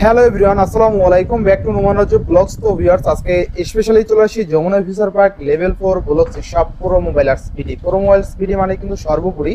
Hello everyone, আসসালামু আলাইকুম, back to Noman Raju vlogs. তো ভিউয়ার্স, আজকে স্পেশালি চলে আসি Jamuna future park level 4 blocks সব পুরো মোবাইল আর স্পিডি। পুরো মোবাইল স্পিডি মানে কিন্তু সর্বোপরি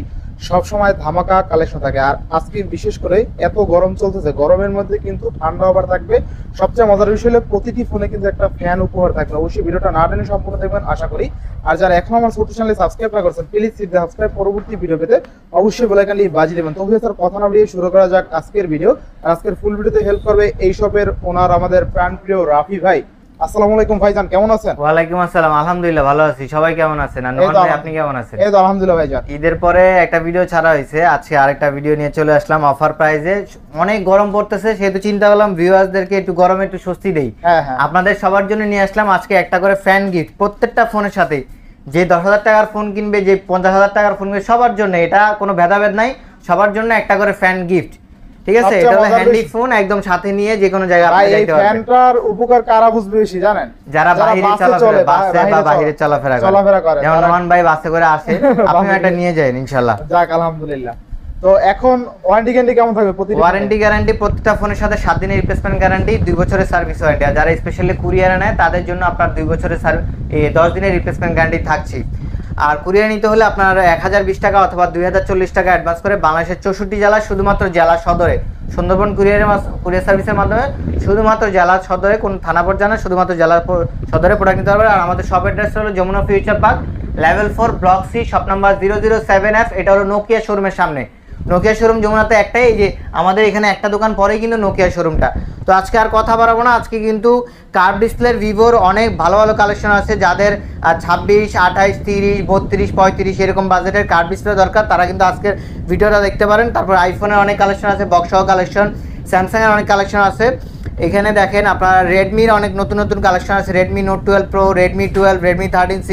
সবসময় ধামাকা কালেকশন থাকে। আর আজকে বিশেষ করে এত গরম চলতেছে, গরমের মধ্যে কিন্তু ঠান্ডা অফার থাকবে। সবচেয়ে মজার বিষয় হলো প্রতিটি ফোনে কিন্তু একটা ফ্যান উপহার থাকবে। অবশ্যই ভিডিওটা না টেনে সম্পূর্ণ দেখবেন আশা করি। আর যারা এখন আমার ছোট চ্যানেলে সাবস্ক্রাইব না করছেন, প্লিজ সাবস্ক্রাইব, পরবর্তী ভিডিও পেতে অবশ্যই বেল আইকনটি বাজিয়ে দেবেন। তো স্যার কথা না বাড়িয়ে শুরু করা যাক আজকের ভিডিও। আর আজকের ফুল ভিডিওতে হেল্প করবে এই শপের ওনার আমাদের প্রাণপ্রিয় রাফি ভাই। আসসালামু আলাইকুম ভাইজান, কেমন আছেন? ওয়ালাইকুম আসসালাম, আলহামদুলিল্লাহ ভালো আছি। সবাই কেমন আছেন? আর নোমান ভাই আপনি কেমন আছেন? এই তো আলহামদুলিল্লাহ ভাইজান। ঈদের পরে একটা ভিডিও ছাড়া হয়েছে, আজকে আরেকটা ভিডিও নিয়ে চলে আসলাম অফার প্রাইজে। অনেক গরম পড়তেছে, সেহেতু চিন্তা করলাম ভিউয়ার্সদেরকে একটু গরমে একটু স্বস্তি দেই। আপনাদের সবার জন্য নিয়ে আসলাম আজকে একটা করে ফ্যান গিফট প্রত্যেকটা ফোনের সাথে। যে 10,000 টাকার ফোন কিনবে, যে 50,000 টাকার ফোন কিনবে, সবার জন্য এটা কোনো ভেদাভেদ নাই, সবার জন্য একটা করে ফ্যান গিফট। ঠিক আছে, এটা হলো হ্যান্ডি ফোন, একদম সাথে নিয়ে যে কোনো জায়গায় আপনি যাইতে পারবেন। এই ফ্যানটার উপকার কারা বুঝবে বেশি জানেন? যারা বাইরে চলাফেরা, বাসে বা বাইরে চলাফেরা করে, যেমন নোমান ভাই বাসে করে আসে, আপনি একটা নিয়ে যান ইনশাআল্লাহ। যাক আলহামদুলিল্লাহ। তো এখন ওয়ারেন্টি গ্যারান্টি কেমন থাকবে? ওয়ারেন্টি গ্যারান্টি প্রত্যেকটা ফোনের সাথে 7 দিনের রিপ্লেসমেন্ট গ্যারান্টি, 2 বছরের সার্ভিস ওয়ারেন্টি। আর যারা স্পেশালি কুরিয়ারে নেয় তাদের জন্য আপনার 2 বছরের 10 দিনের রিপ্লেসমেন্ট গ্যারান্টি থাকছে। আর কুরিয়ার নিতে হলে আপনার 1020 টাকা অথবা 2040 টাকা অ্যাডভান্স করে বাংলাদেশের 64 জেলা, শুধুমাত্র জেলা সদরে সুন্দরবন কুরিয়ার সার্ভিসের মাধ্যমে শুধুমাত্র জেলা সদরে, কোন থানা পর্যায়ে না, শুধুমাত্র জেলা সদরে প্রোডাক্ট নিতে পারবেন। আর আমাদের শপ অ্যাড্রেস হলো Jamuna future park level 4 block C, shop number 007F। এটা হলো নোকিয়া শোরুমের সামনে। নোকিয়া শোরুম যমুনাতে একটাই, এই যে আমাদের এখানে একটা দোকান পরেই কিন্তু নোকিয়া শোরুমটা। তো আজকে আর কথা বাড়াবো না, আজকে কিন্তু কার্ভ ডিসপ্লের ভিভোর অনেক ভালো ভালো কালেকশন আছে। যাদের 26, 28, 30, 32, 35 এরকম বাজেটের কার্ভ ডিসপ্লে দরকার, তারা কিন্তু আজকের ভিডিওটা দেখতে পারেন। তারপর আইফোনের অনেক কালেকশন আছে, বক্সসহ কালেকশন, স্যামসাংয়ের অনেক কালেকশন আছে। এখানে দেখেন আপনার রেডমির অনেক নতুন নতুন কালেকশন আছে, Redmi note 12 pro, Redmi 12, Redmi 13C,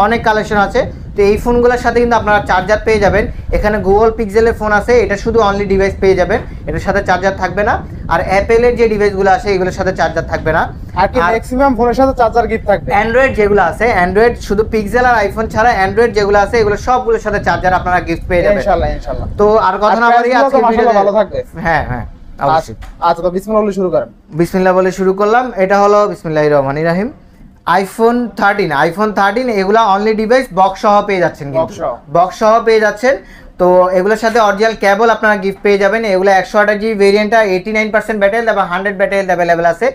অনেক কালেকশন আছে। তো এই ফোনগুলোর সাথে কিন্তু আপনারা চার্জার পেয়ে যাবেন। এখানে গুগল পিক্সেলের ফোন আছে, এটা শুধু অনলি ডিভাইস পেয়ে যাবেন, এটার সাথে চার্জার থাকবে না। আর অ্যাপেলের যে ডিভাইসগুলো আছে এগুলোর সাথে চার্জার থাকবে না। আর কি ম্যাক্সিমাম ফোনের সাথে চার্জার গিফট থাকবে। অ্যান্ড্রয়েড যেগুলো আছে, অ্যান্ড্রয়েড শুধু পিক্সেল আর আইফোন ছাড়া অ্যান্ড্রয়েড যেগুলো আছে এগুলো সবগুলোর সাথে চার্জার আপনারা গিফট পেয়ে যাবেন ইনশাআল্লাহ ইনশাআল্লাহ। তো আর কথা না বাড়িয়ে আজকে ভিডিও ভালো থাকবে। হ্যাঁ হ্যাঁ অবশ্যই। আচ্ছা, তো বিসমিল্লাহ বলে শুরু করেন। বিসমিল্লাহ বলে শুরু করলাম। এটা হলো বিসমিল্লাহির রহমানির রহিম আইফোন 13 এগুলা অনলি ডিভাইস বক্স সহ পেয়ে যাচ্ছেন, বক্স সহ পেয়ে যাচ্ছেন। তো এগুলোর সাথে অরিজিনাল কেবল আপনারা গিফট পেয়ে যাবেন। এগুলো 128 জিবি ভেরিয়েন্টটা, 89% ব্যাটারি হেলথ এবং 100 ব্যাটারি হেলথ অ্যাভেলেবেল আছে।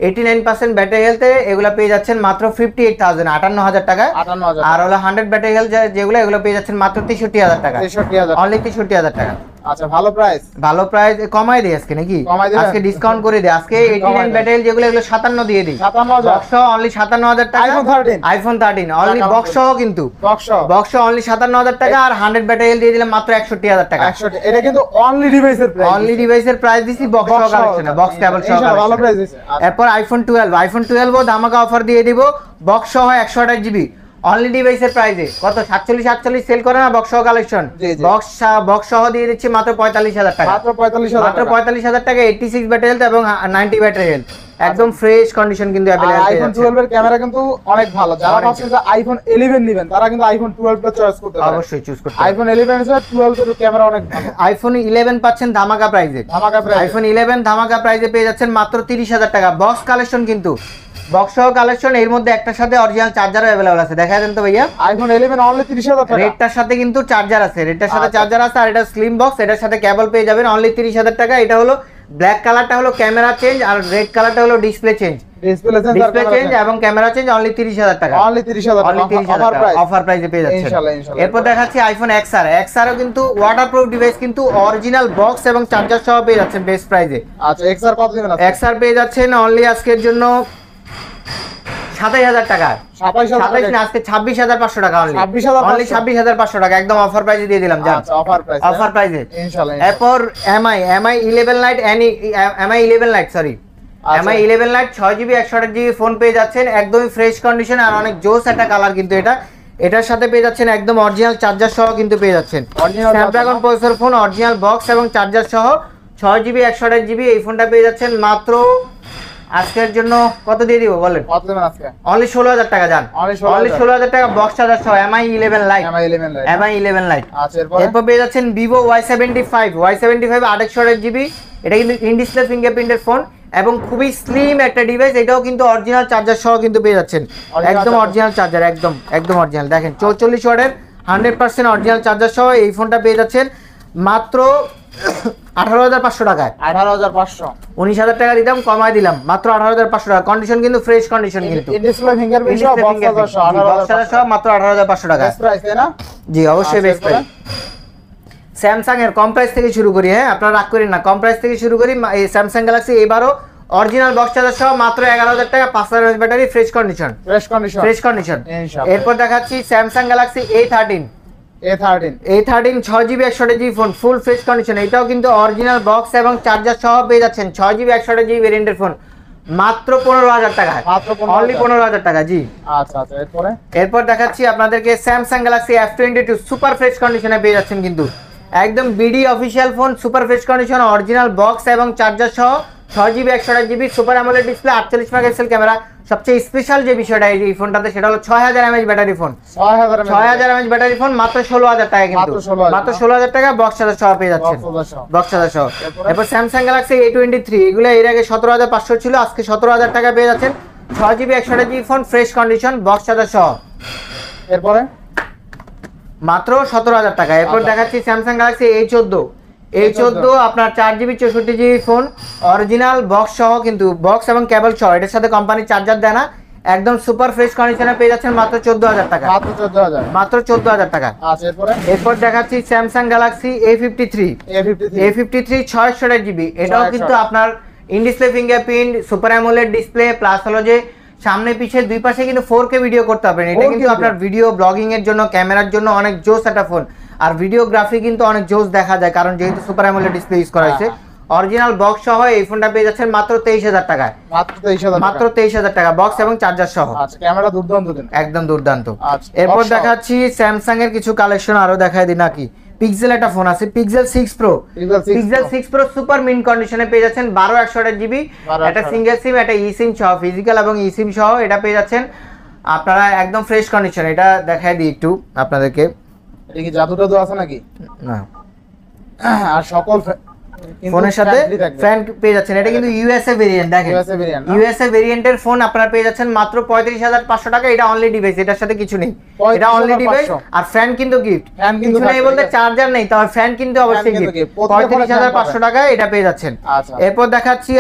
89% ব্যাটারি হেলথে এগুলো পেয়ে যাচ্ছেন মাত্র 58,000, 58,000 টাকায়। আর হলো 100 ব্যাটারি হেলথ যেগুলো, এগুলো পেয়ে যাচ্ছেন মাত্র 63,000 টাকা, অনলি 63,000 টাকা। আচ্ছা, ভালো প্রাইস, ভালো প্রাইস। কমাই দেই আজকে নাকি? আজকে ডিসকাউন্ট করে দেই। আজকে 89 ব্যাটারি যেগুলো, এগুলো 57 দিয়ে দিই, 57,000 অনলি 57,000 টাকা। আইফোন 13 অনলি বক্স সহ, কিন্তু বক্স অনলি 57,000 টাকা। আর 100 ব্যাটারি দিয়ে দিলাম মাত্র 61,000 টাকা। এটা কিন্তু অনলি ডিভাইসের প্রাইস, অনলি ডিভাইসের প্রাইস দিছি বক্স সহ কালেকশনে, বক্স কেবল সহ ভালো প্রাইস দিছে। এরপর আইফোন 12 ধামাকা অফার দিয়ে দিব, বক্স সহ 128 জিবি অনলি ডিভাইসের প্রাইসে। কত 47 সেল করে না বক্স সহ কালেকশন, বক্স সহ দিয়ে দিচ্ছি মাত্র 45,000 টাকা, মাত্র 45,000 টাকা। 86 ব্যাটারি হেলথ এবং 90 ব্যাটারি হেলথ, একদম ফ্রেশ কন্ডিশন কিন্তু अवेलेबल। আইফোন 12 এর ক্যামেরা কিন্তু অনেক ভালো। যারা ভাবছেন যে আইফোন 11 নেবেন, তারা কিন্তু আইফোন 12 টা চয়েস করতে পারেন, অবশ্যই চুজ করতে। আইফোন 11 এর সাথে 12 এর ক্যামেরা অনেক ভালো। আইফোন 11 পাচ্ছেন ধামাকা প্রাইসে, আইফোন 11 ধামাকা প্রাইসে পেয়ে যাচ্ছেন মাত্র 30,000 টাকা। বক্স কালেকশন কিন্তু, বক্স সহ কালেকশন, এর মধ্যে একটার সাথে অরিজিনাল চার্জারও अवेलेबल আছে। দেখা দেন তো ভাইয়া, আইফোন 11 অনলি 30,000 টাকা। রেডটার সাথে কিন্তু চার্জার আছে, রেডটার সাথে চার্জার আছে। আর এটা স্লিম বক্স, এটার সাথে কেবল পেয়ে যাবেন অনলি 30,000 টাকা। এটা হলো ব্ল্যাক কালারটা হলো ক্যামেরা চেঞ্জ, আর রেড কালারটা হলো ডিসপ্লে চেঞ্জ, ডিসপ্লে চেঞ্জ এবং ক্যামেরা চেঞ্জ। অনলি 30,000 টাকা, অনলি 30,000 টাকা অফার প্রাইসে পেয়ে যাচ্ছেন ইনশাআল্লাহ। এরপর দেখাচ্ছি আইফোন XRও কিন্তু ওয়াটারপ্রুফ ডিভাইস, কিন্তু অরিজিনাল বক্স এবং চার্জার সহ পেয়ে যাচ্ছেন বেস্ট প্রাইসে। আচ্ছা, XR কত দিবেন? XR পেয়ে যাচ্ছেন অনলি আজকের জন্য 27,000 টাকা, 27 না আজকে 26,500 টাকা, অনলি 26,500 টাকা, একদম অফার প্রাইসে দিয়ে দিলাম জান, অফার প্রাইসে ইনশাআল্লাহ। এরপর MI 11 light, MI 11 light, sorry MI 11 light 6 GB 128 GB phone পেয়ে যাচ্ছেন একদমই ফ্রেশ কন্ডিশন। আর অনেক জোস একটা কালার কিন্তু এটা, এটার সাথে পেয়ে যাচ্ছেন একদম অরিজিনাল চার্জার সহ কিন্তু পেয়ে যাচ্ছেন। Snapdragon processor phone, original box এবং চার্জার সহ 6 জিবি 128 জিবি এই ফোনটা পেয়ে যাচ্ছেন মাত্র আজকের জন্য কত দিয়ে দিব বলেন? কত দেবেন আজকে? অনলি 16,000 টাকা জান, অনলি 16,000 টাকা বক্স চার্জার সহ MI 11 লাইট। আচ্ছা, এরপর পেয়ে যাচ্ছেন Vivo Y75 828 জিবি। এটা কিন্তু ইন ডিসপ্লে ফিঙ্গারপ্রিন্টের ফোন, এবং খুবই স্লিম একটা ডিভাইস, এটাও কিন্তু অরিজিনাল চার্জার সহ কিন্তু পেয়ে যাচ্ছেন, একদম অরিজিনাল চার্জার, একদম একদম অরিজিনাল। দেখেন 44 ওয়াটের 100% অরিজিনাল চার্জার সহ এই ফোনটা পেয়ে যাচ্ছেন মাত্র 18,500 টাকায়। 18,500। 19,000 টাকা দিতাম, কমায় দিলাম মাত্র 18,500 টাকা। কন্ডিশন কিন্তু ফ্রেশ কন্ডিশন, কিন্তু ডিসপ্লে ফিঙ্গারপ্রিন্ট সহ বক্স চার্জার সহ মাত্র 18,500 টাকা। বেস্ট প্রাইস তাই না? জি অবশ্যই বেস্ট প্রাইস। স্যামসাং এর কম প্রাইস থেকে শুরু করি, হ্যাঁ আপনারা রাগ করেন না, কম প্রাইস থেকে শুরু করি। এই স্যামসাং গ্যালাক্সি এবারও অরিজিনাল বক্স চার্জার সহ মাত্র 11,000 টাকা, 5000 mAh battery, fresh condition, fresh condition. এরপর দেখাচ্ছি Samsung Galaxy A13 6GB 128GB phone, full fresh condition, এটাও কিন্তু অরিজিনাল বক্স এবং চার্জার সহ পেয়ে যাচ্ছেন। 6GB 128GB ভেরিয়েন্টের ফোন মাত্র 15,000 টাকা, অনলি 15,000 টাকা। জি আচ্ছা আচ্ছা। এরপর দেখাচ্ছি আপনাদেরকে Samsung Galaxy F22 super fresh কন্ডিশনে পেয়ে যাচ্ছেন, কিন্তু একদম BD official phone, super fresh condition, original box এবং চার্জার সহ, 6GB 128GB super AMOLED display, 48 megapixel camera. সবচেয়ে স্পেশাল যে বিষয়টা এই ফোনটাতে সেটা হলো 6000 mAh battery phone, 6000 mAh battery phone মাত্র 16,000 টাকা, কিন্তু মাত্র 16,000 টাকা বক্স চার্জার সহ পেয়ে যাচ্ছেন, বক্স চার্জার সহ। এরপর স্যামসাং গ্যালাক্সি A23, এগুলো এর আগে 17,500 ছিল, আজকে 17,000 টাকা পেয়ে যাচ্ছেন। 6GB 128GB phone, fresh condition, box charger সহ, এরপরে মাত্র 17,000 টাকা। এরপর দেখাচ্ছি স্যামসাং গ্যালাক্সি A14 আপনার 4GB 64GB phone, original box সহ, কিন্তু বক্স এবং কেবল সহ, এটার সাথে কোম্পানি চার্জার দেয় না, একদম সুপার ফ্রেশ কন্ডিশনে পেয়ে যাচ্ছেন মাত্র 14,000 টাকা, মাত্র 14,000 টাকা। আচ্ছা এরপর দেখাচ্ছি স্যামসাং গ্যালাক্সি A53 6GB, এটাও কিন্তু আপনার in display fingerprint, super AMOLED display, plus হলো যে সামনে পিছে দুই পাশে কিন্তু 4K ভিডিও করতে পারবেন। এটা কিন্তু আপনার ভিডিও ব্লগিং এর জন্য, ক্যামেরার জন্য অনেক জোস একটা ফোন, আর ভিডিওগ্রাফি কিন্তু অনেক জোস দেখা যায়, কারণ যেহেতু সুপার অ্যামোলেড ডিসপ্লে ইউজ করা হয়েছে। অরিজিনাল বক্স সহ এই ফোনটা পেয়ে যাচ্ছেন মাত্র 23,000 টাকায়, মাত্র 23,000 টাকা, বক্স এবং চার্জার সহ। আচ্ছা, ক্যামেরা দুর্দান্ত, একদম দুর্দান্ত। এরপর দেখাচ্ছি স্যামসাং এর কিছু কালেকশন আরো দেখায় দিই নাকি। পিক্সেল একটা ফোন আছে, পিক্সেল 6 Pro সুপার মিন্ট কন্ডিশনে পেয়ে যাচ্ছেন, 12/128GB, একটা সিঙ্গেল সিম, একটা ই সিম সহ, ফিজিক্যাল এবং ই সিম সহ এটা পেয়ে যাচ্ছেন আপনারা একদম ফ্রেশ কন্ডিশন। এটা দেখায় দিই একটু আপনাদেরকে। এটা কি জাদু টাদু আছে নাকি? না, আর সকল ফোনের সাথে ফ্যান পেয়ে যাচ্ছেন। এটা কিন্তু ইউএসএ ভেরিয়েন্ট, দেখেন ইউএসএ ভেরিয়েন্টের ফোন আপনারা পেয়ে যাচ্ছেন মাত্র 35,500 টাকা। এটা অনলি ডিভাইস, এটার সাথে কিছু নেই, এটা অনলি ডিভাইস। আর ফ্যান কিন্তু গিফট, কিছু নেই বলতে চার্জার নেই, তবে ফ্যান কিন্তু অবশ্যই গিফট। 35,500 টাকায় এটা পেয়ে যাচ্ছেন। এরপর দেখাচ্ছি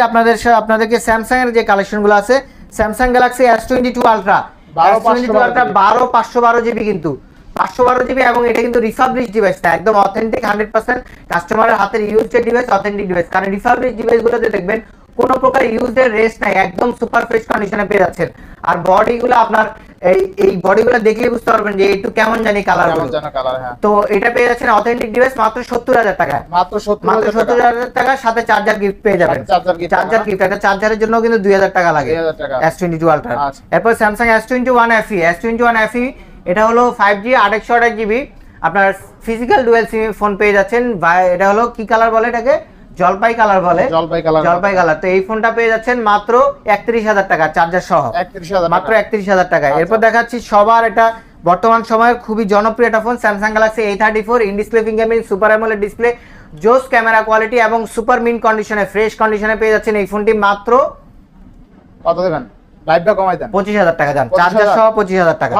আপনাদেরকে স্যামসাং এর যে কালেকশনগুলো আছে। Samsung Galaxy S22 ultra 12/512GB, কিন্তু 512GB, এবং এটা কিন্তু রিফাবলিশ ডিভাইস না, একদম অথেন্টিক 100% কাস্টমারের হাতের ইউজড ডিভাইস, অথেন্টিক ডিভাইস। কারণ রিফাবলিশ ডিভাইসগুলোতে দেখবেন কোনো প্রকার ইউজের রেস্ট নাই, একদম সুপার ফ্রেশ কন্ডিশনে পেয়ে যাচ্ছেন। আর বডিগুলো আপনার এই বডিগুলো দেখলেই বুঝতে পারবেন যে একটু কেমন জানি কালার, তো এটা পেয়ে যাচ্ছেন অথেন্টিক ডিভাইস মাত্র 70,000 টাকায়, মাত্র 70,000 টাকা, সাথে চার্জার গিফট পেয়ে যাবেন। চার্জার গিফট, একটা চার্জারের জন্য কিন্তু 2,000 টাকা লাগে S22 আলট্রা। এরপর স্যামসাং S21 FE, এটা হলো 5G 828GB আপনার ফিজিক্যাল ডুয়াল সিম ফোন পেয়ে যাচ্ছেন। এটা হলো কি কালার বলে, এটাকে জলপাই কালার বলে, জলপাই কালার। তো এই ফোনটা পেয়ে যাচ্ছেন মাত্র 31,000 টাকা, চার্জার সহ, মাত্র 31,000 টাকা। এরপর দেখাচ্ছি সবার এটা বর্তমান সময়ের খুবই জনপ্রিয় একটা phone, Samsung Galaxy A34 in display fingerprint, super AMOLED display, জোস ক্যামেরা কোয়ালিটি এবং সুপার মিন্ট কন্ডিশনে, ফ্রেশ কন্ডিশনে পেয়ে যাচ্ছেন এই ফোনটি মাত্র কত দেবেন? লাইভটা কমাই দেন, 25,000 টাকা যান, চার্জার সহ 25,000 টাকা।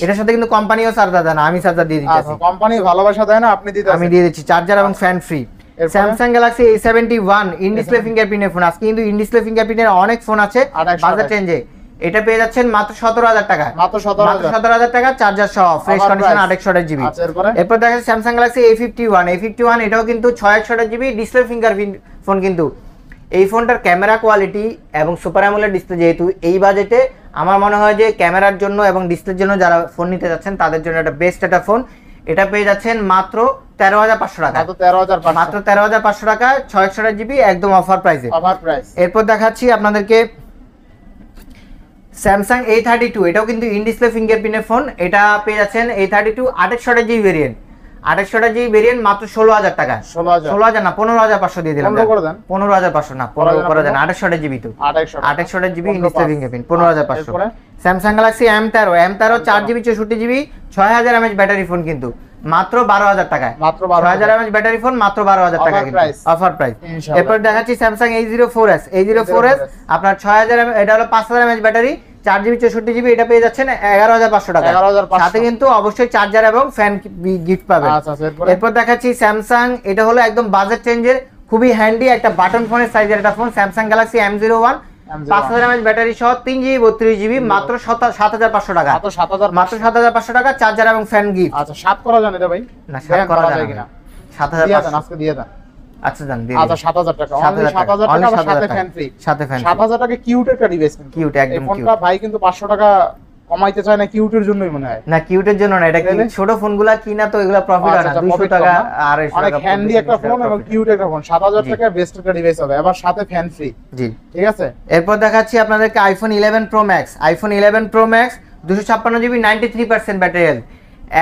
এটার সাথে কিন্তু কোম্পানিও চার্জার দেয় না, আমি চার্জার দিয়ে দিচ্ছি। কোম্পানি ভালোবাসা দেয় না, আপনি দিতে, আমি দিয়ে দিচ্ছি চার্জার এবং fan free. Samsung Galaxy A71 in display ফিঙ্গারপ্রিন্টের ফোন, আজকে কিন্তু ইন ডিসপ্লে ফিঙ্গারপ্রিন্টের অনেক ফোন আছে বাজার রেঞ্জে। এটা পেয়ে যাচ্ছেন মাত্র 17,000 টাকা, মাত্র 17,000 টাকা, চার্জার সহ, ফ্রেশ কন্ডিশন, 828GB। এরপর দেখা যাচ্ছে স্যামসাং গ্যালাক্সি A51, এটাও কিন্তু 628GB ডিসপ্লে ফিঙ্গারপ্রিন্ট ফোন। কিন্তু এই ফোনটার ক্যামেরা কোয়ালিটি এবং সুপার অ্যামোলেড ডিসপ্লে, যেহেতু এই বাজেটে আমার মনে হয় যে ক্যামেরার জন্য এবং ডিসপ্লের জন্য যারা ফোন নিতে যাচ্ছেন তাদের জন্য একটা বেস্ট একটা ফোন। এটা পেয়ে যাচ্ছেন মাত্র 13,500 টাকা, মাত্র 13,500 টাকা, 628GB, একদম অফার প্রাইসে। এরপর দেখাচ্ছি আপনাদেরকে স্যামসাং A32, এটাও কিন্তু ইন ডিসপ্লে ফিঙ্গারপ্রিন্টের ফোন। এটা পেয়ে যাচ্ছেন A32 28GB variant, 28GB variant মাত্র 16,000 টাকা, 16,000 না 15,500 দিয়ে দিলাম, 15,500 না 15 করে দেন, 28GB তো 28GB in display fingerprint, 15,500। Samsung Galaxy M13 4GB 64GB 6000 mAh battery phone, কিন্তু মাত্র 12,000 টাকায়, মাত্র 6000 mAh ব্যাটারি ফোন মাত্র 12,000 টাকা অফার প্রাইস। ইনশাআল্লাহ। এরপর দেখাচ্ছি স্যামসাং A04s, A04s আপনার 6000 এটা হলো 5000 mAh ব্যাটারি, 4GB 64GB, এটা পেয়ে যাচ্ছেন 11,500 টাকা। 11,500 সাথে কিন্তু অবশ্যই চার্জার এবং ফ্যান গিফট পাবেন। আচ্ছা এরপর দেখাচ্ছি স্যামসাং, এটা হলো একদম বাজেট চেঞ্জের খুবই হ্যান্ডি একটা বাটন ফোনের সাইজের একটা phone, Samsung Galaxy M01 5000 mAh battery সহ 3GB 32GB মাত্র 7500 টাকা, মাত্র 7500 টাকা, চার্জার এবং ফ্যান গিফট। আচ্ছা 7 করা জান এটা ভাই? না 7 করা যায় কিনা? 7500 আজকে দিয়ে দেন। আচ্ছা জান দিয়ে। আচ্ছা 7000 টাকা, অনলি 7000 টাকা, সাথে ফ্যান ফ্রি, সাথে ফ্যান। 7000 টাকা কিউট একটা ডিভাইস, কিন্তু কিউট একদম কিউট। ফোনটা ভাই কিন্তু 500 টাকা কমাইতে চায় না, কিউটের জন্যই মনে হয়। না কিউটের জন্য না, এটা কি ছোট ফোনগুলা কিনা তো এগুলা প্রফিট হয় না, 200 টাকা আর 100 অনেক টাকা হ্যান্ডি একটা ফোন এবং কিউট একটা ফোন, 7000 টাকা বেস্ট একটা ডিভাইস হবে, আবার সাথে ফ্যান ফ্রি। জি ঠিক আছে। এরপর দেখাচ্ছি আপনাদেরকে iPhone 11 pro max, iPhone 11 pro max 256GB 93% battery health,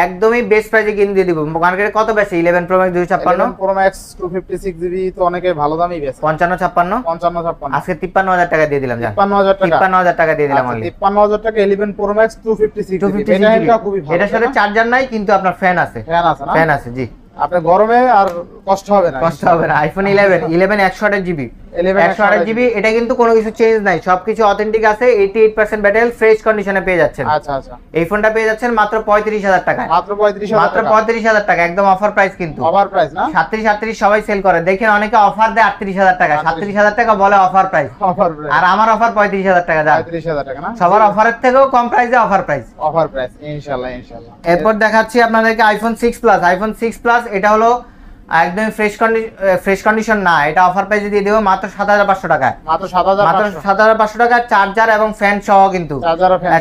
একদমই বেস্ট প্রাইসে কিনে দিয়ে দিব। মার্কেটে কত বেশি 11 pro max 256? Pro max 256GB তো অনেকে ভালো দামই বেচে, 55 56 আজকে 53000 টাকা দিয়ে দিলাম। 53000 টাকা দিয়ে দিলাম অনলি। 53000 টাকা 11 প্রো ম্যাক্স 256GB, এটা খুবই ভালো। এটার সাথে চার্জার নাই কিন্তু আপনার ফ্যান আছে, না? ফ্যান আছে জি। আপনার গরমে আর কষ্ট হবে না, আইফোন 11 128GB 128GB, এটা কিন্তু কোনো কিছু চেঞ্জ নাই, সবকিছু অথেন্টিক আছে, 88% ব্যাটারি ফ্রেশ কন্ডিশনে পেয়ে যাচ্ছেন। আচ্ছা এই ফোনটা পেয়ে যাচ্ছেন মাত্র 35000 টাকায়, মাত্র 35000 টাকা, একদম অফার প্রাইস কিন্তু। ওভার প্রাইস না? 37 সবাই সেল করে, দেখেন অনেকে অফার দেয় 38000 টাকা, 37000 টাকা বলে অফার প্রাইস, আর আমার অফার 35000 টাকা। 35000 টাকা না? সবার অফারের থেকেও কম প্রাইসে অফার প্রাইস। ইনশাআল্লাহ। এরপর দেখাচ্ছি আপনাদেরকে আইফোন 6 প্লাস, আইফোন 6 প্লাস এটা হলো একদম ফ্রেশ কন্ডিশন না, এটা অফার প্রাইসে দিয়ে দেব মাত্র 7500 টাকায়, মাত্র 7500 টাকা, চার্জার এবং ফ্যান সহ কিন্তু,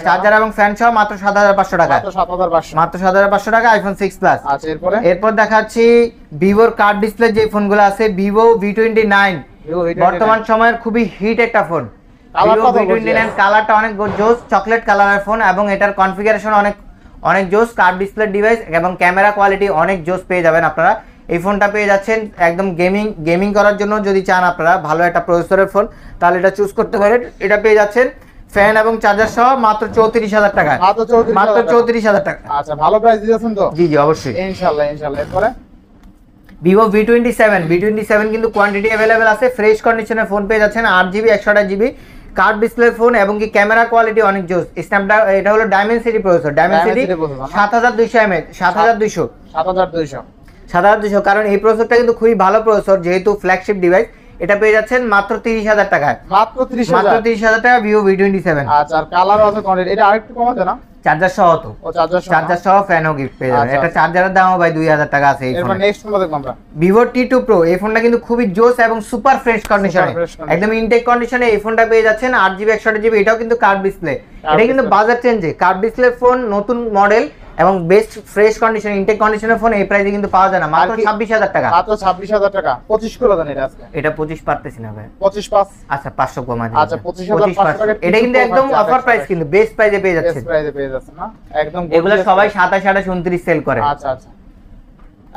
চার্জার এবং ফ্যান সহ মাত্র 7500 টাকা, মাত্র 7500 টাকা আইফোন 6 প্লাস। আচ্ছা এরপর দেখাচ্ছি ভিভোর কার্ড ডিসপ্লে যে ফোনগুলো আছে, ভিভো V29 বর্তমান সময়ের খুবই হিট একটা ফোন, ভিভো V29 কালারটা অনেক জোস, চকলেট কালারের ফোন, এবং এটার কনফিগারেশন অনেক জোস, কার্ড ডিসপ্লে ডিভাইস এবং ক্যামেরা কোয়ালিটি অনেক জোস পেয়ে যাবেন আপনারা। এই ফোনটা পেয়ে যাচ্ছেন একদম গেমিং করার জন্য, যদি চান আপনারা ভালো একটা প্রসেসরের ফোন তাহলে এটা চুজ করতে পারেন। এটা পেয়ে যাচ্ছেন ফ্যান এবং চার্জার সহ মাত্র 34000 টাকা, মাত্র 34000 টাকা। আচ্ছা ভালো প্রাইস দিয়েছেন তো? জি অবশ্যই ইনশাআল্লাহ। এরপরে ভিভো V27 কিন্তু কোয়ান্টিটি अवेलेबल আছে, ফ্রেশ কন্ডিশনের ফোন পেয়ে যাচ্ছেন, 8GB 128GB card display phone, এবং কি ক্যামেরা কোয়ালিটি অনেক জোস, স্ন্যাপড্রাগন, এটা হলো ডায়মেনসিটি প্রসেসর, ডায়মেনসিটি 7200 mAh 7200, কারণ এই প্রসেসরটা কিন্তু খুবই ভালো প্রসেসর, যেহেতু ফ্ল্যাগশিপ ডিভাইস। এটা পেয়ে যাচ্ছেন মাত্র 30000 টাকায়, মাত্র 30000 টাকা ভিভো V27। আচ্ছা আর কালার আছে কোয়ান্টিটি, এটা আরেকটু কমাতে না? চার্জার সহ তো, চার্জার সহ ফ্যানও গিফট পেয়ে যাবেন। এটা চার্জারের দামও ভাই 2000 টাকা আছে। এই ফোন নেক্সট ফোন দেখব আমরা, ভিভো T2 Pro, এই ফোনটা কিন্তু খুবই জোস এবং সুপার ফ্রেশ কন্ডিশনে, একদম ইনটেক কন্ডিশনে এই ফোনটা পেয়ে যাচ্ছেন, 8GB 128GB, এটাও কিন্তু কার্ড ডিসপ্লে, এটা কিন্তু বাজার চেঞ্জে কার্ড ডিসপ্লে ফোন, নতুন মডেল এবং বেস্ট ফ্রেশ কন্ডিশন ইনটেক কন্ডিশনের ফোন এই প্রাইসে কিন্তু পাওয়া যায় না, মাত্র 26000 টাকা, মাত্র 26000 টাকা। 25 করে দেন এটা আজকে। এটা 25 পারতেছি না ভাই, 25 আচ্ছা 500 কমা দিন। আচ্ছা 25500 টাকা, এটা কিন্তু একদম অফার প্রাইস, কিন্তু বেস্ট প্রাইসে পেয়ে যাচ্ছে, বেস্ট প্রাইসে পেয়ে যাচ্ছে না একদম। এগুলো সবাই 27 28 29 সেল করে। আচ্ছা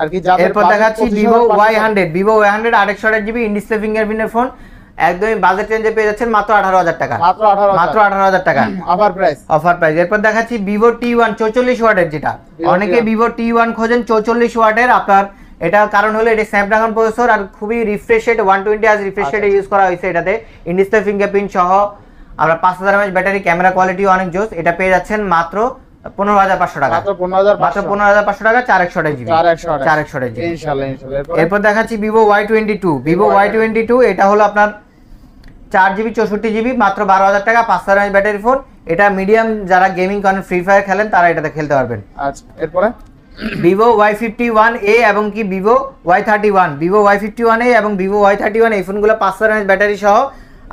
আর কি যাদের। এরপর দেখাচ্ছি Vivo Y100, Vivo Y100 8GB in display ফিঙ্গারপ্রিন্টের ফোন, একদমই বাজেট রেঞ্জে পেয়ে যাচ্ছেন মাত্র 18000 টাকা, মাত্র 18000 টাকা অফার প্রাইস। এরপর দেখাচ্ছি ভিভো T1 44 ওয়াটের, যেটা অনেকে ভিভো T1 খোঁজেন 44 ওয়াটের আপনার, এটা কারণ হলো এটা স্ন্যাপড্রাগন প্রসেসর আর খুবই রিফ্রেশ রেট 120 Hz রিফ্রেশ রেটে ইউজ করা হয়েছে, এটাতে ইন ডিসপ্লে ফিঙ্গারপ্রিন্ট সহ আমরা 5000 mAh ব্যাটারি, ক্যামেরা কোয়ালিটি অনেক জোস। এটা পেয়ে যাচ্ছেন মাত্র 15500 টাকা, মাত্র 15500 টাকা, 4128GB, 4128GB ইনশাআল্লাহ। এরপর দেখাচ্ছি ভিভো Y22, এটা হলো আপনার 4GB 64GB মাত্র 12000 টাকা, 5000 mAh ব্যাটারি ফোন। এটা মিডিয়াম যারা গেমিং করেন, ফ্রি ফায়ার খেলেন, তারা এটাতে খেলতে পারবেন। আচ্ছা এরপরে ভিভো Y51a এবং কি ভিভো Y31, এবং ভিভো Y31 এই ফোনগুলো 5000 mAh ব্যাটারি সহ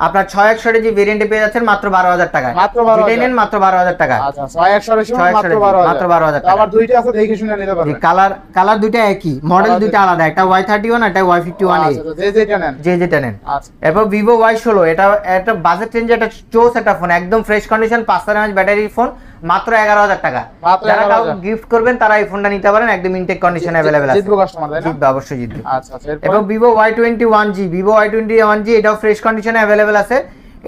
আপনার 6128GB ভেরিয়েন্টে পেয়ে যাচ্ছেন মাত্র 12000 টাকা, যেটাই নেন মাত্র 12000 টাকা। আচ্ছা 6128 মাত্র 12000 টাকা। আবার দুইটা আছে, দেখে শুনে নিতে পারবেন। কালার দুইটা একই, মডেল দুইটা আলাদা, একটা Y31 আর একটা Y51a, যেটা নেন। আচ্ছা এরপর ভিভো Y16, এটা একটা বাজেট রেঞ্জে একটা চোস একটা ফোন, একদম ফ্রেশ কন্ডিশন, 5000 mAh ব্যাটারির ফোন, মাত্র 11000 টাকা। যারা কাউকে গিফট করবেন তারা এই ফোনটা নিতে পারেন, একদম ইনটেক কন্ডিশনে अवेलेबल আছে। জিতবো কাস্টমার, তাই না? জিতবে, অবশ্যই জিতবে। আচ্ছা এবং ভিভো Y21G, এটাও ফ্রেশ কন্ডিশনে अवेलेबल আছে।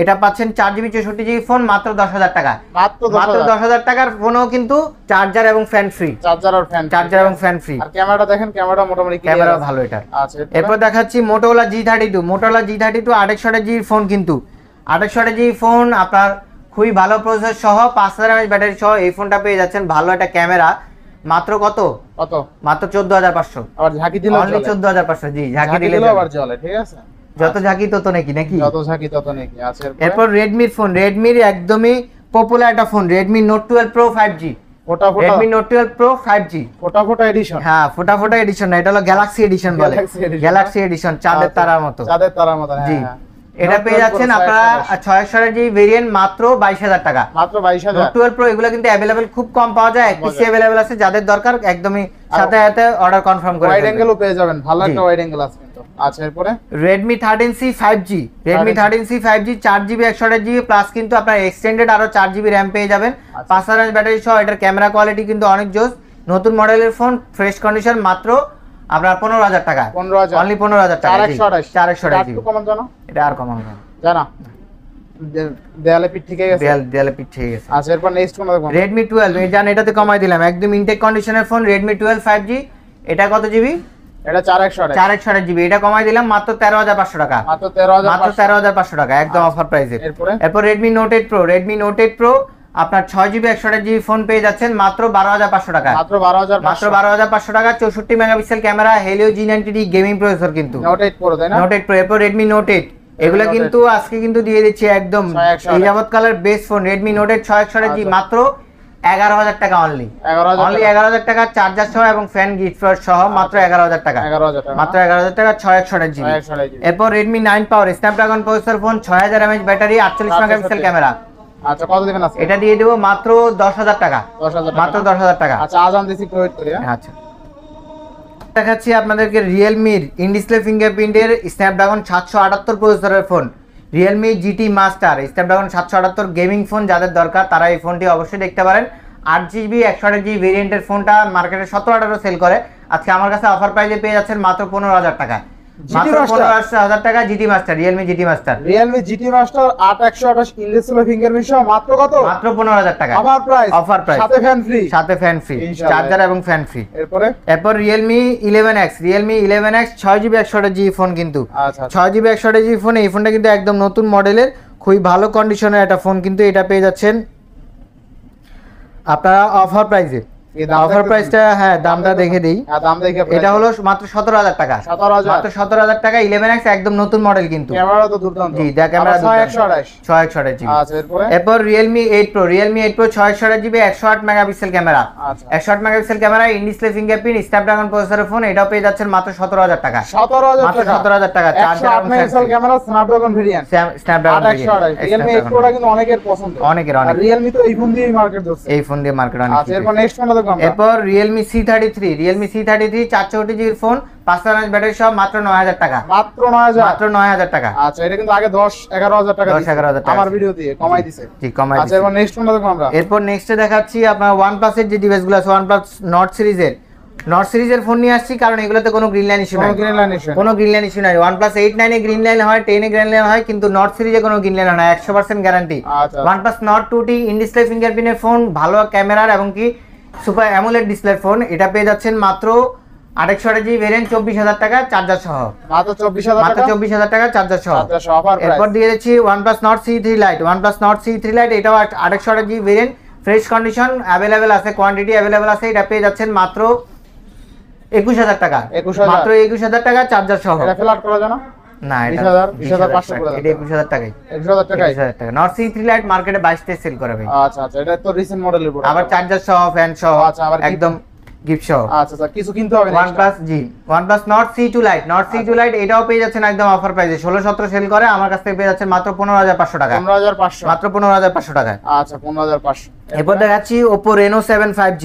এটা পাচ্ছেন 4GB 64GB ফোন মাত্র 10,000 টাকা। মাত্র মাত্র 10,000 টাকার ফোনও কিন্তু চার্জার এবং ফ্যান ফ্রি। চার্জার এবং ফ্যান ফ্রি। আর ক্যামেরাটা দেখেন, ক্যামেরা মোটামুটি ক্যামেরা ভালো এটা। আচ্ছা, এরপর দেখাচ্ছি Motorola G32। Motorola G32 2800 GB phone, কিন্তু 2800 জিবি ফোন আপনার খুবই ভালো প্রসেসর সহ 5000 mAh ব্যাটারি সহ এই ফোনটা পেয়ে যাচ্ছেন। ভালো একটা ক্যামেরা, মাত্র কত মাত্র 14500। আবার ঝাঁকি দিলে অনলি 14500। জি, ঝাঁকি দিলে আবার জ্বলে, ঠিক আছে। যত ঝাঁকি তত নাকি যত ঝাঁকি তত নাকি। আচ্ছা, এরপর Redmi ফোন, Redmi একদমই পপুলার একটা phone, Redmi Note 12 Pro 5G। Redmi Note 12 Pro 5G ফোটা এডিশন। হ্যাঁ, ফোটা এডিশন না, এটা হলো গ্যালাক্সি এডিশন বলে। গ্যালাক্সি এডিশন, চাঁদের তারার মতো। চাঁদের তারার মতো, জি। হ্যাঁ। এটা পেয়ে যাচ্ছেন আপনারা 600 জিবি ভেরিয়েন্ট মাত্র 22,000 টাকা। মাত্র 22,000। Note 12 Pro এগুলো কিন্তু अवेलेबल খুব কম পাওয়া যায়, এক পিস अवेलेबल আছে, যাদের দরকার একদমই সাথে সাথে অর্ডার কনফার্ম করে ওয়াইড ফেলবেন। অ্যাঙ্গেলও পেয়ে যাবেন, ভালো একটা ওয়াইড অ্যাঙ্গেল আছে কিন্তু। আচ্ছা, এরপরে Redmi 13C 5G। Redmi 13C 5G 4GB 128GB plus কিন্তু আপনার এক্সটেন্ডেড আরো 4GB RAM পেয়ে যাবেন। 5000 mAh ব্যাটারি সহ। এটার ক্যামেরা কোয়ালিটি কিন্তু অনেক জোস। নতুন মডেলের ফোন, ফ্রেশ কন্ডিশন, মাত্র আপনার 15,000 টাকা। 15,000 অনলি 15,000 টাকা। 428 জি। একটু কমান জানো, এটা আর কমানো না, জানা দেয়ালে পিঠ ঠিক গেছে। দেয়ালে পিঠ ঠিক গেছে। আচ্ছা, এরপর নেক্সট কোন দেখব? Redmi 12 এই জান, এটাতে কমাই দিলাম, একদম ইনটেক কন্ডিশনের ফোন Redmi 12 5G। এটা কত জিবি? এটা 428 428 জিবি। এটা কমাই দিলাম মাত্র 13,500 টাকা। মাত্র 13,500। মাত্র 13,500 টাকা, একদম অফার প্রাইসে। এরপর Redmi Note 8 Pro। Redmi Note 8 Pro আপনার 6GB 128GB ফোন পেয়ে যাচ্ছেন মাত্র 12,500 টাকা। মাত্র 12,500। মাত্র 12,500 টাকা। 64 megapixel camera, Helio G90D gaming processor কিন্তু। Note 8 Pro, তাই না? Note 8 Pro। এরপর Redmi Note 8, এগুলো কিন্তু আজকে কিন্তু দিয়ে দিচ্ছি একদম এই যাবত colour best phone. Redmi Note 8 628GB মাত্র 11,000 টাকা অনলি। 11,000 টাকা চার্জার সহ এবং ফ্যান গিফট সহ মাত্র 11,000 টাকা। মাত্র 11,000 টাকা 628GB। এরপর Redmi 9 Power Snapdragon processor phone, 6000 mAh battery, 48 megapixel camera. আচ্ছা, কত দিবেন আজকে? এটা দিয়ে দেব মাত্র 10,000 টাকা। 10,000 মাত্র 10,000 টাকা। আচ্ছা, আজান দিছি, একটু ওয়েট করি। আচ্ছা, দেখাচ্ছি আপনাদেরকে Realme ইন ডিসপ্লে ফিঙ্গারপ্রিন্টের স্ন্যাপড্রাগন 778 প্রসেসরের phone, Realme GT Master Snapdragon 778 gaming phone. যাদের দরকার তারা এই ফোনটি অবশ্যই দেখতে পারেন। 8GB 128GB ভেরিয়েন্টের ফোনটা মার্কেটে 17-18 সেল করে, আজকে আমার কাছে অফার প্রাইসে পেয়ে যাচ্ছেন মাত্র 15,000 টাকা। মাত্র 15,000 টাকা GT Master, Realme GT Master। Realme GT Master 8128 in display fingerprint সহ মাত্র কত? মাত্র 15,000 টাকা। অফার প্রাইস, সাথে ফ্যান ফ্রি, চার্জার এবং ফ্যান ফ্রি। এরপর Realme 11X। Realme 11X 6GB 128GB phone কিন্তু। 6GB 128GB ফোন, এই ফোনটা কিন্তু একদম নতুন মডেলের, খুবই ভালো কন্ডিশনের একটা ফোন কিন্তু। এটা পেয়ে যাচ্ছেন আপনারা অফার প্রাইসে। অফার প্রাইসটা হ্যাঁ দামটা দেখে দেই। এটা হলো মাত্র 17,000 টাকা। মাত্র 17,000 টাকা 11X একদম নতুন মডেল কিন্তু। ক্যামেরা তো দুর্দান্ত। জি, দেখ ক্যামেরা 628GB। আচ্ছা, এরপর এরপর Realme 8 Pro। Realme 8 Pro 628GB 108 megapixel camera. 108 megapixel camera, in display fingerprint, Snapdragon প্রসেসরের ফোন। এটাও পেয়ে যাচ্ছেন মাত্র 17,000 টাকা। 17,000 টাকা। Charger 108 megapixel camera, Snapdragon variant. Snapdragon Realme 8 Pro টা কিন্তু অনেকের পছন্দ। অনেকের। Realme তো এই ফোন দিয়ে মার্কেট ধরছে। এই ফোন দিয়ে মার্কেট অনেক। আচ্ছা, এরপর নেক্সট কোনটা দেখব আমরা? এরপর Realme C33। Realme C33 464GB phone, 5000 mAh battery সহ মাত্র 9,000 টাকা। মাত্র 9,000। মাত্র 9,000 টাকা। আচ্ছা, এটা কিন্তু আগে 10-11,000 টাকা 10-11,000 টাকা আমার ভিডিও দিয়ে কমাই দিছে। জি, কমাই দিছে। আচ্ছা, এরপর নেক্সট কোনটা দেখব আমরা? এরপর নেক্সটে দেখাচ্ছি আপনার OnePlus এর যে ডিভাইসগুলো আছে, OnePlus Nord সিরিজের। Nord সিরিজের ফোন নিয়ে আসছি কারণ এগুলোতে কোনো গ্রিন লাইন ইস্যু নাই। কোনো গ্রিন লাইন ইস্যু নাই। OnePlus 8, 9 এ গ্রিন লাইন হয়, 10 এ গ্রিন লাইন হয়, কিন্তু Nord সিরিজে কোনো গ্রিন লাইন হয় না, 100% guarantee. OnePlus Nord 2T in display ফিঙ্গারপ্রিন্টের ফোন, ভালো ক্যামেরার এবং কি সুপার অ্যামোলেড ডিসপ্লের ফোন। এটা পেয়ে যাচ্ছেন মাত্র 2800GB ভেরিয়েন্ট, 24,000 টাকা চার্জার সহ। মাত্র 24,000 টাকা চার্জার সহ। এরপর দিয়ে দিচ্ছি OnePlus Nord C3 Lite। OnePlus Nord C3 Lite এটাও 2800GB variant, fresh condition, available আছে, কোয়ান্টিটি অ্যাভেলেবেল আছে। এটা পেয়ে যাচ্ছেন মাত্র 21,000 টাকা। মাত্র 21,000 টাকা চার্জার সহ। এটা ফ্ল্যাট করা যায় না? না, এটা 20,500 করে দাও। এটা 21,000 টাকাই। 21,000 টাকা। Nord C3 Lite মার্কেটে 22 তে সেল করে ভাই। আচ্ছা, এটা তো রিসেন্ট মডেলের প্রোডাক্ট। আবার চার্জার সহ, ফ্যান সহ, একদম গিফট সহ। আচ্ছা, কিছু কিনতে হবে না। OnePlus Nord C2 Lite। Nord C2 Lite এটাও পেয়ে যাচ্ছেন একদম অফার প্রাইসে, 16-17 সেল করে, আমার কাছ থেকে পেয়ে যাচ্ছেন মাত্র 15,500 টাকা। 15,500। মাত্র 15,500 টাকা। আচ্ছা, 15,500। এরপর দেখাচ্ছি Oppo Reno 7 5G।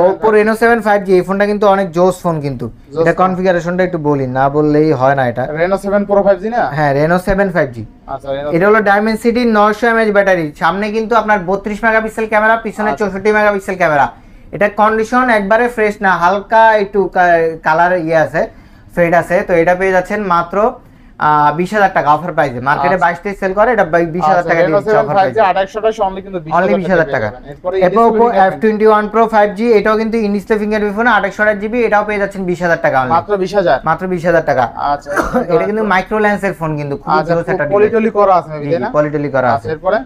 Oppo Reno 7 5G এই ফোনটা কিন্তু অনেক জোস ফোন কিন্তু। এটা কনফিগারেশনটা একটু বলি, না বললেই হয় না। এটা Reno 7 Pro 5G না? হ্যাঁ, Reno 7 5G। আচ্ছা, এটা হলো Dimensity 900 mAh ব্যাটারি, সামনে কিন্তু আপনার 32 মেগাপিক্সেল ক্যামেরা, পিছনে 64 মেগাপিক্সেল ক্যামেরা। এটা কন্ডিশন একবারে ফ্রেশ না, হালকা একটু কালার আছে, ফেড আছে। তো এটা পেয়ে যাচ্ছেন মাত্র 20,000 টাকা অফার প্রাইসে, মার্কেটে 22 সেল করে, এটা 20,000 টাকা দিয়ে দিচ্ছে অফার প্রাইসে, 2828 অনলি কিন্তু অনলি 20,000 টাকা। এরপরে এরপর Oppo F21 Pro 5G, এটাও কিন্তু in display fingerprint phone, 2828 GB, এটাও পেয়ে যাচ্ছেন 20,000 টাকা অনলি, মাত্র 20,000, মাত্র 20,000 টাকা। আচ্ছা এটা কিন্তু মাইক্রো লেন্সের ফোন, কিন্তু খুব জোস একটা পলিটলি করা আছে নাকি, তাই না? পলিটলি করা আছে। এরপরে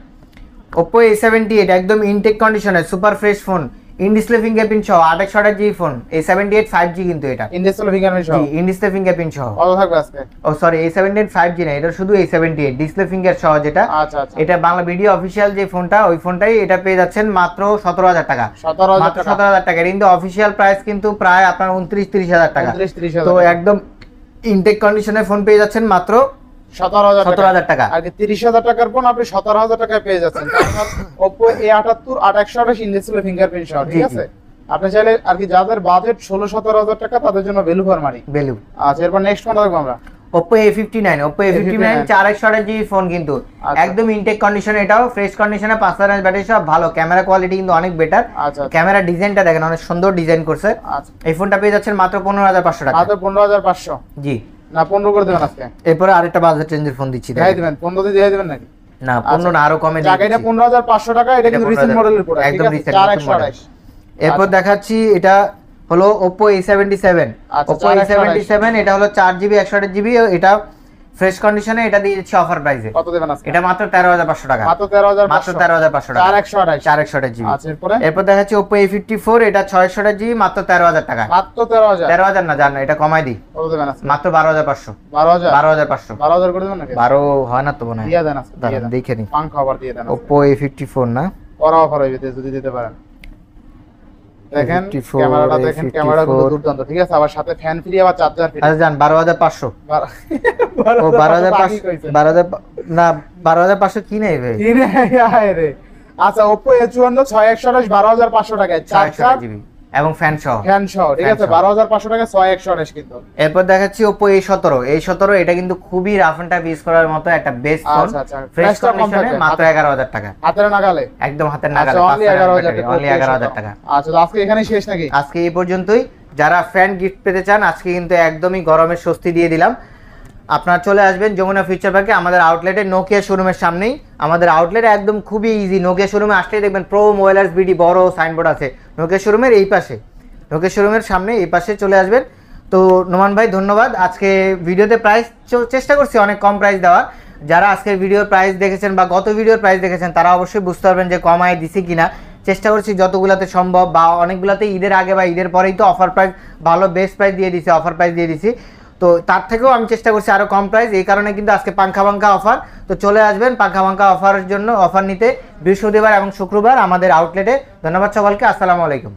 Oppo A78 একদম ইনটেক কন্ডিশনে super fresh phone, in display fingerprint সহ, 2828 জিবি ফোন, A78 5G কিন্তু এটা ইনডিসপ্লে ফিঙ্গারপ্রিন্ট সহ, ইন ডিসপ্লে ফিঙ্গারপ্রিন্ট সহ। কত থাকবে আজকে? ও সরি, A78 5G না, এটা শুধু A78 ডিসপ্লে ফিঙ্গার সহ যেটা। আচ্ছা আচ্ছা, এটা বাংলা ভিডিও অফিসিয়াল যে ফোনটা, ওই ফোনটাই এটা পেয়ে যাচ্ছেন মাত্র 17,000 টাকা, 17,000 মাত্র টাকা, 17,000 টাকা। কিন্তু অফিসিয়াল প্রাইস কিন্তু প্রায় আপনার 29-30,000 টাকা, 29-30,000 তো একদম ইনটেক কন্ডিশনের ফোন পেয়ে যাচ্ছেন মাত্র 17,000 টাকা। আগে 30,000 টাকার ফোন আপনি 17,000 টাকায় পেয়ে যাচ্ছেন। Oppo A78 828 ইনডিসপ্লে ফিঙ্গারপ্রিন্ট সহ, ঠিক আছে? আপনি চাইলে আর কি যাদের বাজেট 16-17,000 টাকা তাদের জন্য ভ্যালু ফর মানি, ভ্যালু। আচ্ছা এরপর নেক্সট ফোন দেখব আমরা Oppo A59 4128 জিবি ফোন, কিন্তু একদম ইনটেক কন্ডিশনে, এটাও ফ্রেশ কন্ডিশনে, 5000 ব্যাটারি সব ভালো, ক্যামেরা কোয়ালিটি কিন্তু অনেক বেটার। আচ্ছা ক্যামেরা ডিজাইনটা দেখেন, অনেক সুন্দর ডিজাইন করছে। আচ্ছা, এই ফোনটা পেয়ে যাচ্ছেন মাত্র 15,500 টাকা, মাত্র 15,500, জি। না 15 করে দেবেন আজকে? এরপরে আরেকটা বাজেট রেঞ্জের ফোন দিচ্ছি, দেখাই দিবেন, 15 দিয়ে দেখাই দিবেন নাকি? না 15 না, আরো কমে টাকা, এটা 15,500 টাকা, এটা কিন্তু রিসেন্ট মডেলের প্রোডাক্ট, একদম ঠিক আছে? recent 4128। এরপর দেখাচ্ছি, এটা হলো Oppo A77, আচ্ছা, Oppo A77 এটা হলো 4GB 128GB, এটা ফ্রেশ কন্ডিশনে, এটা দিয়ে দিচ্ছি অফার প্রাইসে। কত দেবেন আজকে? এটা মাত্র 13,500 টাকা, মাত্র 13,500, মাত্র 13,500 টাকা, 4128, 4128GB। আচ্ছা এরপরে এরপর দেখাচ্ছি Oppo A54, এটা 628GB, মাত্র 13,000 টাকা, মাত্র 13,000, 13,000 না, জান না, এটা কমাই দিই, কত দেবেন আজকে? মাত্র 12,500, 12,000, 12,500, 12,000 করে দেবেন নাকি? 12 হয় না তো মনে হয়, দিয়ে দেন আজকে, দিয়ে দাঁড়ান দেন, দেখে নি। পাঙ্খা আবার দিয়ে দেন, Oppo A54 না, করা অফার হইবে যদি দিতে পারেন। দেখেন 54, ক্যামেরাটা দেখেন, ক্যামেরা কিন্তু 54 দুর্দান্ত, ঠিক আছে? আবার সাথে ফ্যান ফ্রি, আবার চার্জার ফ্রি। আচ্ছা জান 12,500, ও 12,500, 12,000 না, 12,500 কি নেই ভাই, কি রে আয় রে। আচ্ছা Oppo A54 6128 12,500 টাকায়, চার্জার জিবি এবং ফ্যান সহ, ফ্যান সহ, ঠিক আছে? 12,500 টাকা 6128 কিন্তু। এরপর দেখাচ্ছি Oppo A17, এটা কিন্তু খুবই রাফ এন্ড টাফ ইউজ করার মতো একটা বেস্ট ফোন, আচ্ছা আচ্ছা, ফ্রেশ প্রাইসটা কম কন্ডিশনে, থাকবে, মাত্র 11,000 টাকা, হাতের নাগালে, একদম হাতের নাগালে, আচ্ছা অনলি 11,000 টাকা, অনলি 11,000 টাকা। আচ্ছা তো আজকে এখানেই শেষ নাকি? আজকে এই পর্যন্তই। যারা ফ্যান গিফট পেতে চান, আজকে কিন্তু একদমই গরমের স্বস্তি দিয়ে দিলাম। আপনারা চলে আসবেন যমুনা ফিউচার পার্কে, আমাদের আউটলেটে, নোকিয়া শোরুমের সামনেই আমাদের আউটলেট, একদম খুবই ইজি। নোকিয়া শোরুমে আসলেই দেখবেন প্রো মোবাইলার্স বিডি বড় সাইনবোর্ড আছে নোকিয়া শোরুমের এই পাশে, নোকিয়া শোরুমের সামনে এই পাশে চলে আসবেন। তো নোমান ভাই ধন্যবাদ। আজকে ভিডিওতে প্রাইস চেষ্টা করছি অনেক কম প্রাইস দেওয়ার। যারা আজকের ভিডিওর প্রাইস দেখেছেন বা গত ভিডিওর প্রাইস দেখেছেন তারা অবশ্যই বুঝতে পারবেন যে কমায় দিছি কিনা। চেষ্টা করছি যতগুলাতে সম্ভব, বা অনেকগুলাতে ঈদের আগে বা ঈদের পরেই তো অফার প্রাইস, ভালো বেস্ট প্রাইস দিয়ে দিছি, অফার প্রাইস দিয়ে দিছি। তো তার থেকেও আমি চেষ্টা করছি আরও কম প্রাইস, এই কারণে কিন্তু আজকে পাঙ্খা অফার। তো চলে আসবেন পাঙ্খা অফারের জন্য, অফার নিতে বৃহস্পতিবার এবং শুক্রবার আমাদের আউটলেটে। ধন্যবাদ সকলকে, আসসালামু আলাইকুম।